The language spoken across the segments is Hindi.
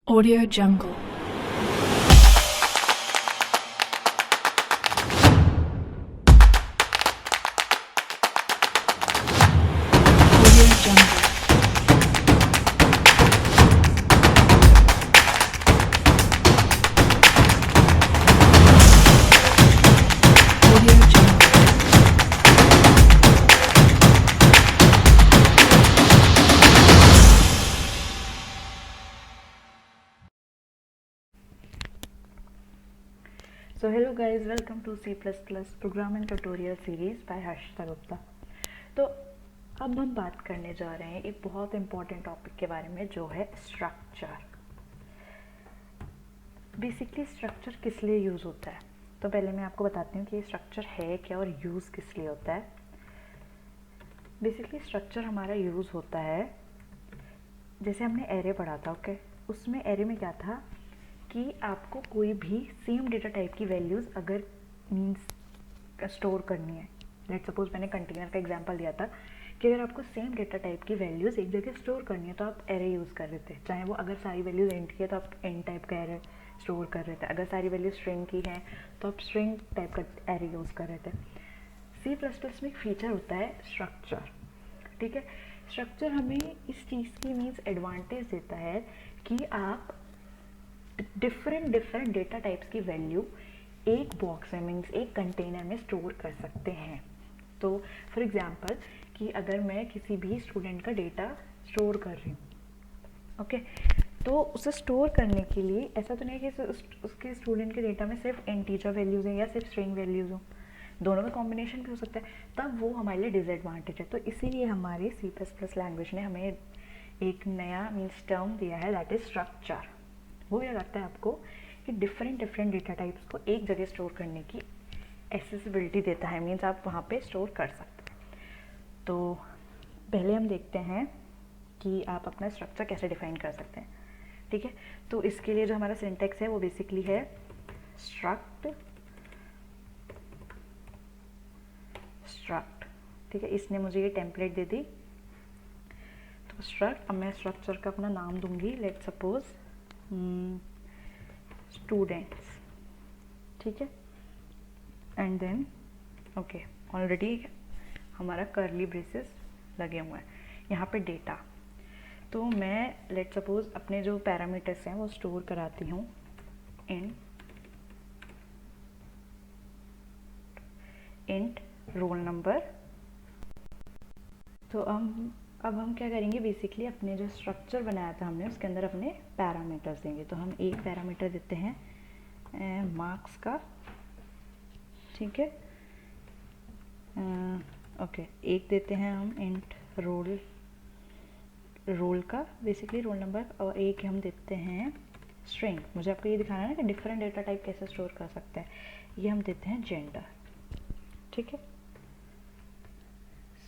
Audio Jungle. Audio Jungle. Audio Jungle. So hello guys, welcome to C++ Programming Tutorial Series by Harshita Gupta. तो अब हम बात करने जा रहे हैं एक बहुत इम्पॉर्टेंट टॉपिक के बारे में जो है स्ट्रक्चर। बेसिकली स्ट्रक्चर किस लिए यूज़ होता है, तो पहले मैं आपको बताती हूँ कि स्ट्रक्चर है क्या और यूज़ किस लिए होता है। बेसिकली स्ट्रक्चर हमारा यूज़ होता है, जैसे हमने एरे पढ़ा था, ओके, उसमें एरे में क्या था कि आपको कोई भी सेम डेटा टाइप की वैल्यूज़ अगर मीन्स स्टोर करनी है, लेट सपोज मैंने कंटेनर का एग्जांपल दिया था कि अगर आपको सेम डेटा टाइप की वैल्यूज़ एक जगह स्टोर करनी है तो आप एरे यूज़ कर रहे थे। चाहे वो अगर सारी वैल्यूज़ इंट की है तो आप इंट टाइप का एरे स्टोर कर रहे थे, अगर सारी वैल्यूज स्ट्रिंग की हैं तो आप स्ट्रिंग टाइप का एरे यूज़ कर रहे थे। सी प्लस प्लस में एक फीचर होता है स्ट्रक्चर, ठीक है। स्ट्रक्चर हमें इस चीज़ की मीन्स एडवांटेज देता है कि आप डिफरेंट डेटा टाइप्स की वैल्यू एक बॉक्स में मीन्स एक कंटेनर में स्टोर कर सकते हैं। तो फॉर एग्जांपल कि अगर मैं किसी भी स्टूडेंट का डेटा स्टोर कर रही हूँ, ओके, तो उसे स्टोर करने के लिए ऐसा तो नहीं है कि उसके स्टूडेंट के डेटा में सिर्फ इंटीजर वैल्यूज़ हैं या सिर्फ स्ट्रिंग वैल्यूज़ हों, दोनों का कॉम्बिनेशन भी हो सकता है, तब वो हमारे लिए डिसएडवांटेज है। तो इसीलिए हमारी C++ लैंग्वेज ने हमें एक नया मीन्स टर्म दिया है, दैट इज़ स्ट्रक्चर। वो क्या करता है आपको कि डिफरेंट डेटा टाइप्स को एक जगह स्टोर करने की एक्सेसिबिलिटी देता है, मीन्स आप वहाँ पे स्टोर कर सकते हैं। तो पहले हम देखते हैं कि आप अपना स्ट्रक्चर कैसे डिफाइन कर सकते हैं, ठीक है। तो इसके लिए जो हमारा सिंटेक्स है वो बेसिकली है स्ट्रक्ट, ठीक है। इसने मुझे ये टेम्पलेट दे दी, तो स्ट्रक्ट, अब मैं स्ट्रक्चर का अपना नाम दूंगी, लेट सपोज स्टूडेंट्स, ठीक है। एंड देन ओके, ऑलरेडी हमारा करली ब्रेसेस लगे हुए हैं यहाँ पे डेटा। तो मैं लेट सपोज अपने जो पैरामीटर्स हैं वो स्टोर कराती हूँ इंट रोल नंबर। तो अब हम क्या करेंगे, बेसिकली अपने जो स्ट्रक्चर बनाया था हमने उसके अंदर अपने पैरामीटर्स देंगे। तो हम एक पैरामीटर देते हैं मार्क्स का, ठीक है। ओके, एक देते हैं हम इंट रोल का, बेसिकली रोल नंबर, और एक हम देते हैं स्ट्रिंग। मुझे आपको ये दिखाना है ना कि डिफरेंट डेटा टाइप कैसे स्टोर कर सकते हैं। ये हम देते हैं जेंडर, ठीक है।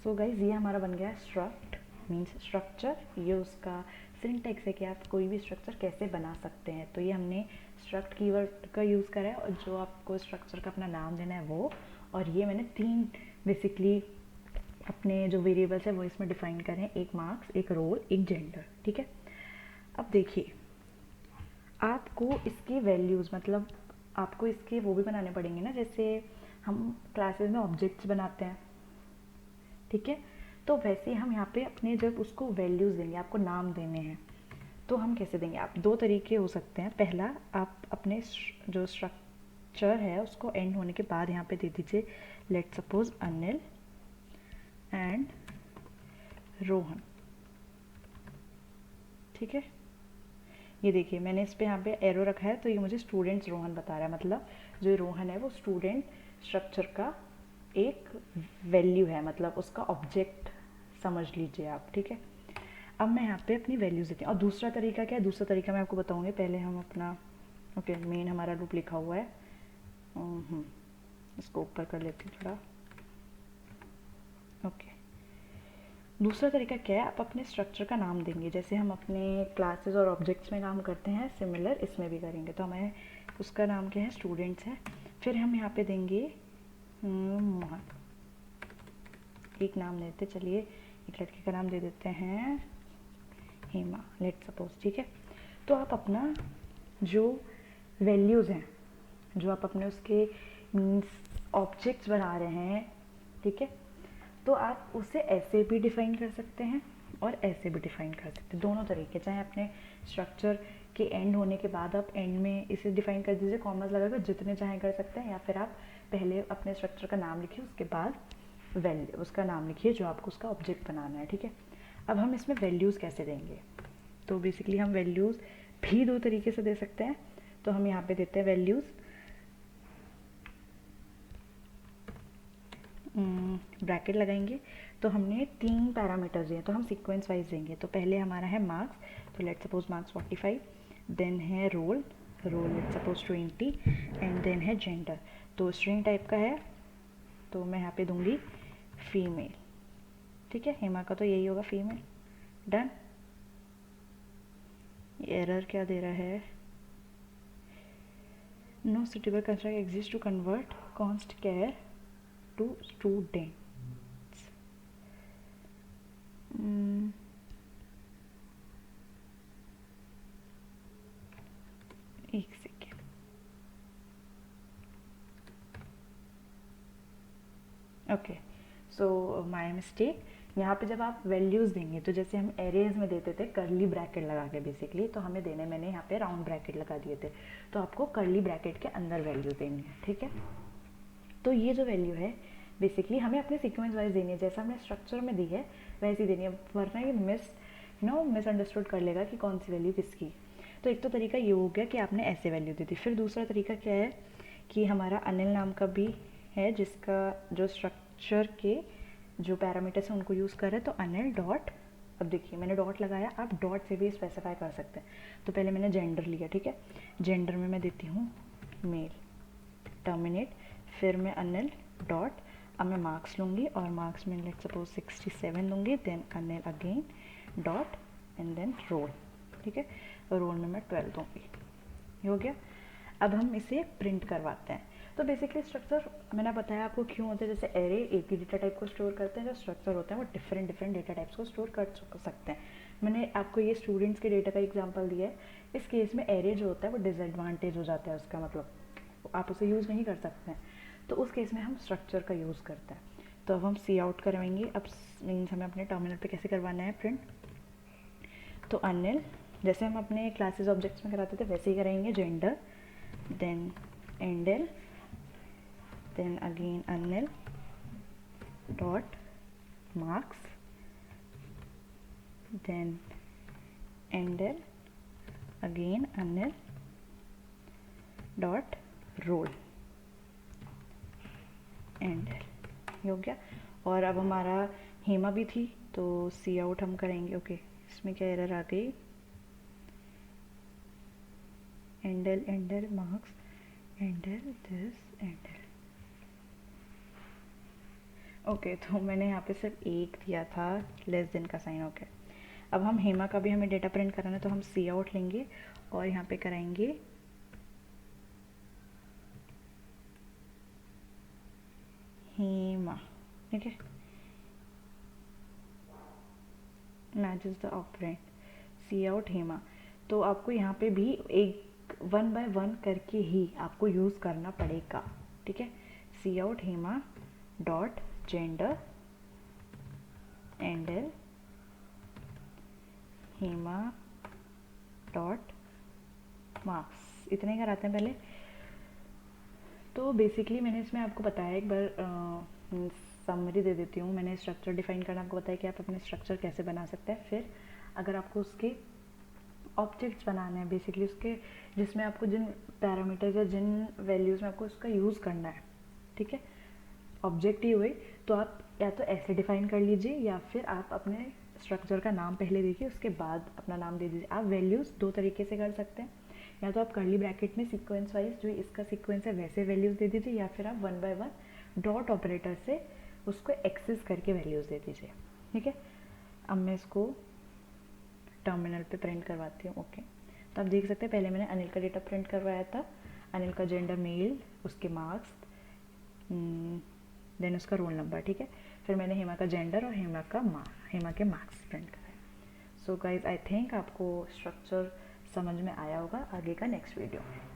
सो गाइज ये हमारा बन गया स्ट्रक्ट मीन्स स्ट्रक्चर। ये उसका सिंटेक्स है कि आप कोई भी स्ट्रक्चर कैसे बना सकते हैं। तो ये हमने स्ट्रक्ट कीवर्ड का यूज़ करा है और जो आपको स्ट्रक्चर का अपना नाम देना है वो, और ये मैंने तीन बेसिकली अपने जो वेरिएबल्स है वो इसमें डिफाइन करें, एक मार्क्स, एक रोल, एक जेंडर, ठीक है। अब देखिए, आपको इसकी वैल्यूज़ मतलब आपको इसके वो भी बनाने पड़ेंगे ना, जैसे हम क्लासेस में ऑब्जेक्ट्स बनाते हैं, ठीक है। तो वैसे हम यहाँ पे अपने जब उसको वैल्यूज़ देंगे, आपको नाम देने हैं, तो हम कैसे देंगे, आप दो तरीके हो सकते हैं। पहला, आप अपने जो स्ट्रक्चर है उसको एंड होने के बाद यहाँ पे दे दीजिए, let suppose Anil and Rohan, ठीक है। ये देखिए मैंने इस पे यहाँ पे एरो रखा है, तो ये मुझे स्टूडेंट्स रोहन बता रहा है, मतलब जो रोहन है वो स्टूडेंट स्ट्रक्चर का एक वैल्यू है, मतलब उसका ऑब्जेक्ट समझ लीजिए आप, ठीक है। अब मैं यहाँ पे अपनी वैल्यूज देती हूँ। और दूसरा तरीका क्या है, दूसरा तरीका मैं आपको बताऊँगी। पहले हम अपना ओके मेन हमारा लूप लिखा हुआ है, इसको ऊपर कर लेती हूँ थोड़ा, ओके। दूसरा तरीका क्या है, आप अपने स्ट्रक्चर का नाम देंगे, जैसे हम अपने क्लासेस और ऑब्जेक्ट्स में नाम करते हैं, सिमिलर इसमें भी करेंगे। तो हमें उसका नाम क्या है, स्टूडेंट्स है। फिर हम यहाँ पे देंगे मोहन, एक नाम देते, चलिए एक लड़के का नाम दे देते हैं हेमा, लेट सपोज, ठीक है। तो तो आप अपना जो वैल्यूज़ हैं, जो आप अपने उसके मीन्स ऑब्जेक्ट्स बना रहे हैं, ठीक है, तो आप उसे ऐसे भी डिफ़ाइन कर सकते हैं और ऐसे भी डिफ़ाइन कर सकते हैं, दोनों तरीके। चाहे अपने स्ट्रक्चर के एंड होने के बाद आप एंड में इसे डिफ़ाइन कर दीजिए कॉमर्स लगाकर, जितने चाहें कर सकते हैं, या फिर आप पहले अपने स्ट्रक्चर का नाम लिखिए, उसके बाद वैल्यू उसका नाम लिखिए जो आपको उसका ऑब्जेक्ट बनाना है, ठीक है। अब हम इसमें वैल्यूज़ कैसे देंगे, तो बेसिकली हम वैल्यूज़ भी दो तरीके से दे सकते हैं। तो हम यहाँ पे देते हैं वैल्यूज़, ब्रैकेट लगाएंगे। तो हमने 3 पैरामीटर्स दिए, तो हम सीक्वेंस वाइज देंगे। तो पहले हमारा है मार्क्स, तो लेट सपोज मार्क्स 45, देन है roll let suppose 20, and then है जेंडर। तो स्ट्रिंग टाइप का है, तो मैं यहाँ पे दूंगी फीमेल, ठीक है। हेमा का तो यही होगा, फीमेल। डन। एरर क्या दे रहा है, no suitable construct exist to convert const care to students. एक second, okay, so my mistake. यहाँ पे जब आप वैल्यूज़ देंगे, तो जैसे हम एरेज में देते थे करली ब्रैकेट लगा के बेसिकली, तो हमें देने, मैंने यहाँ पे राउंड ब्रैकेट लगा दिए थे, तो आपको करली ब्रैकेट के अंदर वैल्यू देनी है, ठीक है। तो ये जो वैल्यू है बेसिकली हमें अपने सीक्वेंस वाइज देनी है, जैसा हमने स्ट्रक्चर में दी है वैसी देनी है, वरना ये मिसअंडरस्टूड कर लेगा कि कौन सी वैल्यू किसकी। तो एक तो तरीका ये हो गया कि आपने ऐसे वैल्यू दी थी। फिर दूसरा तरीका क्या है कि हमारा अनिल नाम का भी है, जिसका जो स्ट्रक्चर के जो पैरामीटर्स हैं उनको यूज़ कर रहे हैं। तो अनिल डॉट, अब देखिए मैंने डॉट लगाया, आप डॉट से भी स्पेसिफाई कर सकते हैं। तो पहले मैंने जेंडर लिया, ठीक है, जेंडर में मैं देती हूँ मेल, टर्मिनेट, फिर मैं अनिल डॉट, अब मैं मार्क्स लूँगी और मार्क्स में लेट सपोज 67 लूँगी, then Anil again dot and then roll, ठीक है, रोल में मैं 12 दूँगी। ये हो गया। अब हम इसे प्रिंट करवाते हैं। तो बेसिकली स्ट्रक्चर मैंने बताया आपको क्यों होता है, जैसे एरे एक ही डेटा टाइप को स्टोर करते हैं, जो स्ट्रक्चर होते हैं वो डिफरेंट डेटा टाइप्स को स्टोर कर सकते हैं। मैंने आपको ये स्टूडेंट्स के डेटा का एग्जांपल दिया है। इस केस में एरे जो होता है वो डिसएडवांटेज हो जाता है, उसका मतलब आप उसे यूज़ नहीं कर सकते हैं, तो उस केस में हम स्ट्रक्चर का यूज़ करते हैं। तो अब हम सी आउट करवाएंगे। अब मीन्स हमें अपने टर्मिनल पे कैसे करवाना है प्रिंट, तो अनिल, जैसे हम अपने क्लासेस ऑब्जेक्ट्स में कराते थे वैसे ही करेंगे, gender, then endl, then again anil dot marks, then endel again anil dot roll, endel। ये हो गया। और अब हमारा हेमा भी थी, तो सी आउट हम करेंगे। ओके, इसमें क्या एरर आ गई, endl endl marks endl this endl. Okay, तो मैंने यहाँ पे सिर्फ एक दिया था, लेस देन का साइन। ओके, अब हम हेमा का भी हमें डेटा प्रिंट कराना है, तो हम सी आउट लेंगे और यहाँ पे कराएंगे हेमा, ठीक है, matches the operand, cout Hema. तो आपको यहाँ पे भी एक 1 बाय 1 करके ही आपको यूज़ करना पड़ेगा, ठीक है। Cout Hema dot gender endl Hema dot marks, इतने कराते हैं पहले। तो बेसिकली मैंने इसमें आपको बताया, एक बार समरी दे देती हूँ। मैंने स्ट्रक्चर डिफाइन करना आपको बताया कि आप अपने स्ट्रक्चर कैसे बना सकते हैं। फिर अगर आपको उसके ऑब्जेक्ट्स बनाने हैं, बेसिकली उसके जिसमें आपको जिन पैरामीटर्स या जिन वैल्यूज़ में आपको उसका यूज़ करना है, ठीक है, ऑब्जेक्ट ही हुए, तो आप या तो ऐसे डिफाइन कर लीजिए या फिर आप अपने स्ट्रक्चर का नाम पहले देखिए, उसके बाद अपना नाम दे दीजिए। आप वैल्यूज़ दो तरीके से कर सकते हैं, या तो आप कर्ली ब्रैकेट में सीक्वेंस वाइज जो इसका सीक्वेंस है वैसे वैल्यूज़ दे दीजिए, या फिर आप 1 बाय 1 डॉट ऑपरेटर से उसको एक्सेस करके वैल्यूज़ दे दीजिए, ठीक है। अब मैं इसको टर्मिनल पे प्रिंट करवाती हूँ। ओके, तो आप देख सकते हैं पहले मैंने अनिल का डेटा प्रिंट करवाया था, अनिल का जेंडर मेल, उसके मार्क्स, देन उसका रोल नंबर, ठीक है। फिर मैंने हेमा का जेंडर और हेमा के मार्क्स प्रिंट कराए। सो गाइज, आई थिंक आपको स्ट्रक्चर समझ में आया होगा आगे का नेक्स्ट वीडियो में।